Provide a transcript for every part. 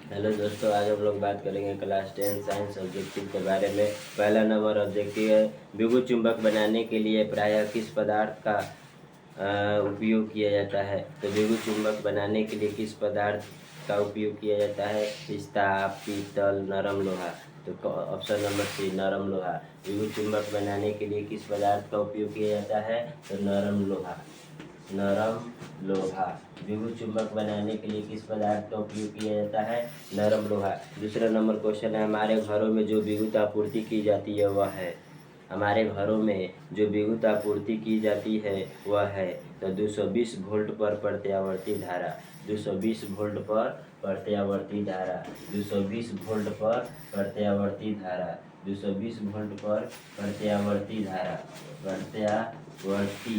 Hello दोस्तों, आज हम लोग बात करेंगे क्लास 10 साइंस ऑब्जेक्टिव के बारे में। पहला नंबर ऑब्जेक्टिव है, विद्युत चुंबक बनाने के लिए प्रायः किस पदार्थ का उपयोग किया जाता है। तो विद्युत चुंबक बनाने के लिए किस पदार्थ का उपयोग किया जाता है? इस्पात, पीतल, नरम लोहा। तो ऑप्शन नंबर सी, नरम लोहा। विद्युत चुंबक बनाने के लिए किस पदार्थ का उपयोग किया जाता है? तो नरम लोहा। नरम लोहा। विद्युत चुंबक बनाने के लिए किस पदार्थ का उपयोग किया जाता है? नरम लोहा। दूसरा नंबर क्वेश्चन है, हमारे घरों में जो विद्युत आपूर्ति की जाती है वह है। हमारे घरों में जो विद्युत आपूर्ति की जाती है वह है। तो 220 वोल्ट पर प्रत्यावर्ती धारा। 220 वोल्ट पर प्रत्यावर्ती धारा। 220 वोल्ट पर प्रत्यावर्ती धारा। 220 वोल्ट पर प्रत्यावर्ती धारा। प्रत्यावर्ती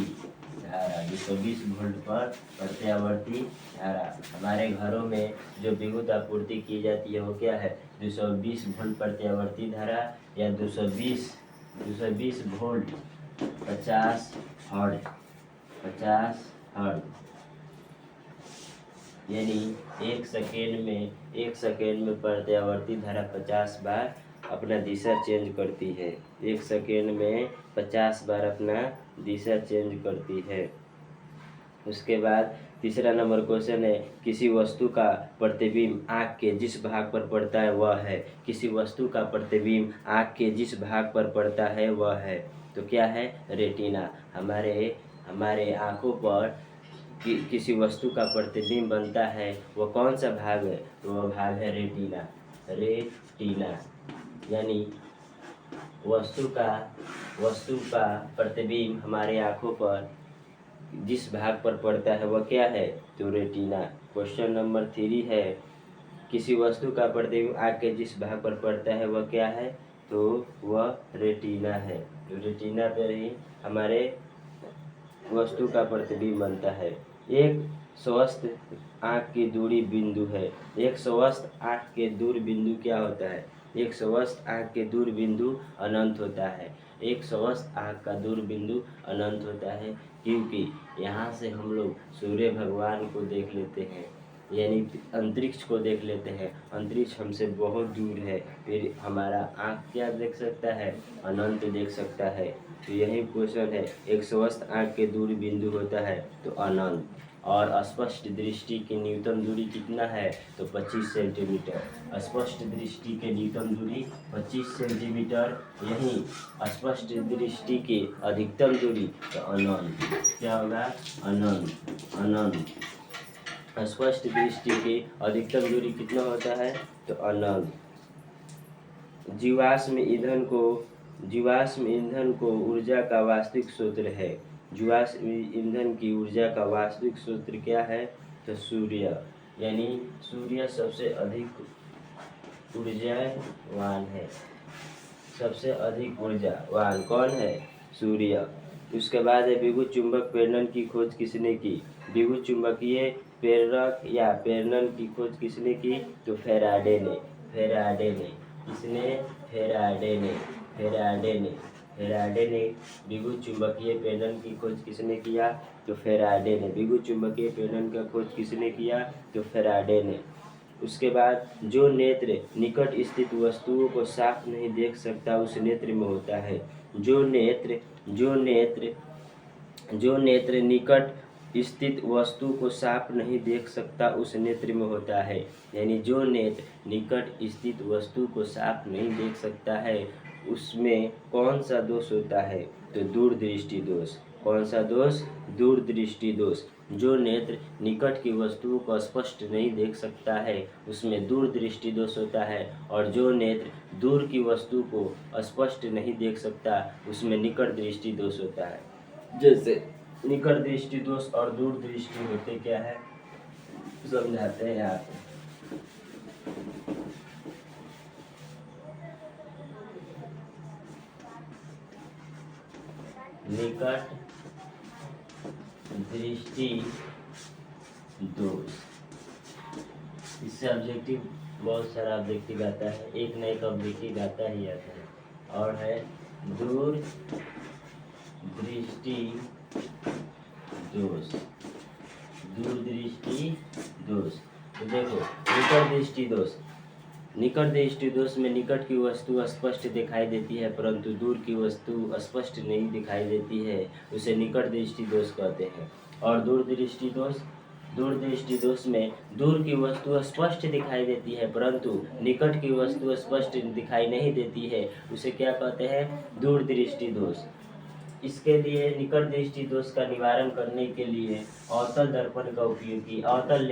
धारा 220 वोल्ट पर प्रत्यावर्ती धारा। हमारे घरों में जो विद्युत आपूर्ति की जाती है वो क्या है? 220 वोल्ट प्रत्यावर्ती धारा या 220 वोल्ट 50 हर्ट्ज। 50 हर्ट्ज यानी एक सेकेंड में प्रत्यावर्ती धारा 50 बार अपना दिशा चेंज करती है। एक सेकेंड में 50 बार अपना दिशा चेंज करती है। उसके बाद तीसरा नंबर क्वेश्चन है, किसी वस्तु का प्रतिबिंब आँख के जिस भाग पर पड़ता है वह है। किसी वस्तु का प्रतिबिंब आँख के जिस भाग पर पड़ता है वह है। तो क्या है? रेटिना। हमारे आँखों पर किसी वस्तु का प्रतिबिंब बनता है, वह कौन सा भाग है? तो वह भाग है रेटिना। रेटिना यानी वस्तु का प्रतिबिंब हमारे आँखों पर जिस भाग पर पड़ता है वह क्या है? तो रेटिना। क्वेश्चन नंबर 3 है, किसी वस्तु का प्रतिबिंब आँख के जिस भाग पर पड़ता है वह क्या है? तो वह रेटिना है। तो रेटिना पर ही हमारे वस्तु का प्रतिबिंब बनता है। एक स्वस्थ आँख की दूरी बिंदु है। एक स्वस्थ आँख के दूर बिंदु क्या होता है? एक स्वस्थ आँख के दूर बिंदु अनंत होता है। एक स्वस्थ आँख का दूर बिंदु अनंत होता है, क्योंकि यहाँ से हम लोग सूर्य भगवान को देख लेते हैं, यानी अंतरिक्ष को देख लेते हैं। अंतरिक्ष हमसे बहुत दूर है, फिर हमारा आँख क्या देख सकता है? अनंत देख सकता है। तो यही क्वेश्चन है, एक स्वस्थ आँख के दूर बिंदु होता है तो अनंत। और स्पष्ट दृष्टि की न्यूनतम दूरी कितना है? तो 25 सेंटीमीटर। स्पष्ट दृष्टि की न्यूनतम दूरी 25 सेंटीमीटर। यही स्पष्ट दृष्टि की अधिकतम दूरी तो अनंत। क्या होगा? अनंत। अनंत। स्पष्ट दृष्टि की अधिकतम दूरी कितना होता है? तो अनंत। जीवाश्म ईंधन को ऊर्जा का वास्तविक सूत्र है। जीवाश्म ईंधन की ऊर्जा का वास्तविक सूत्र क्या है? तो सूर्य। यानी सूर्य सबसे अधिक ऊर्जावान है। सबसे अधिक ऊर्जावान कौन है? सूर्य। उसके बाद है, विद्युत चुंबक प्रेरण की खोज किसने की? विद्युत चुंबकीय प्रेरक या प्रेरण की खोज किसने की? तो फैराडे ने। फैराडे ने। किसने? फैराडे ने। फैराडे ने। फैराडे ने विद्युत चुंबकीय प्रेरण की खोज किसने किया? तो फैराडे ने। विद्युत चुंबकीय प्रेरण का खोज किसने किया? तो फैराडे ने। उसके बाद, जो नेत्र निकट स्थित वस्तुओं को साफ नहीं देख सकता उस नेत्र में होता है। जो नेत्र निकट स्थित वस्तु को साफ नहीं देख सकता उस नेत्र में होता है। यानी जो नेत्र निकट स्थित वस्तु को साफ नहीं देख सकता है उसमें कौन सा दोष होता है? तो दूरदृष्टि दोष। कौन सा दोष? दूरदृष्टि दोष। जो नेत्र निकट की वस्तुओं को स्पष्ट नहीं देख सकता है उसमें दूरदृष्टि दोष होता है, और जो नेत्र दूर की वस्तु को स्पष्ट नहीं देख सकता उसमें निकट दृष्टि दोष होता है। जैसे निकट दृष्टि दोष और दूरदृष्टि होते क्या है, समझाते हैं यहाँ पे। निकट दृष्टि दोष, इससे ऑब्जेक्टिव बहुत सारा ऑब्जेक्टिव आता है, एक न एक ऑब्जेक्टिव आता ही आता है। और है दूर दृष्टि दोष। दूरदृष्टि दोष तो देखो निकट दृष्टि दोष, निकट दृष्टि दोष में निकट की वस्तु स्पष्ट दिखाई देती है परंतु दूर की वस्तु स्पष्ट नहीं दिखाई देती है, उसे निकट दृष्टि दोष कहते हैं। और दूर दृष्टि दोष, दूर दृष्टि दोष में दूर की वस्तु स्पष्ट दिखाई देती है परंतु निकट की वस्तु स्पष्ट दिखाई नहीं देती है, उसे क्या कहते हैं, दूर दृष्टि दोष। इसके लिए निकट दृष्टि दोष का निवारण करने के लिए अवतल दर्पण का उपयोग की, अवतल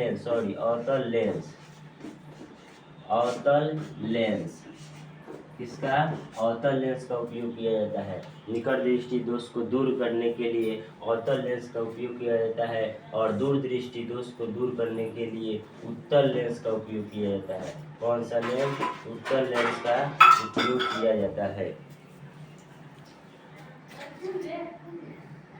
लेंस, किसका, अवतल लेंस का उपयोग किया जाता है। निकट दृष्टि दोष को दूर करने के लिए अवतल लेंस का उपयोग किया जाता है और दूर दृष्टि दोष को दूर करने के लिए उत्तल लेंस का उपयोग किया जाता है। कौन सा लेंस, उत्तल लेंस का उपयोग किया जाता है।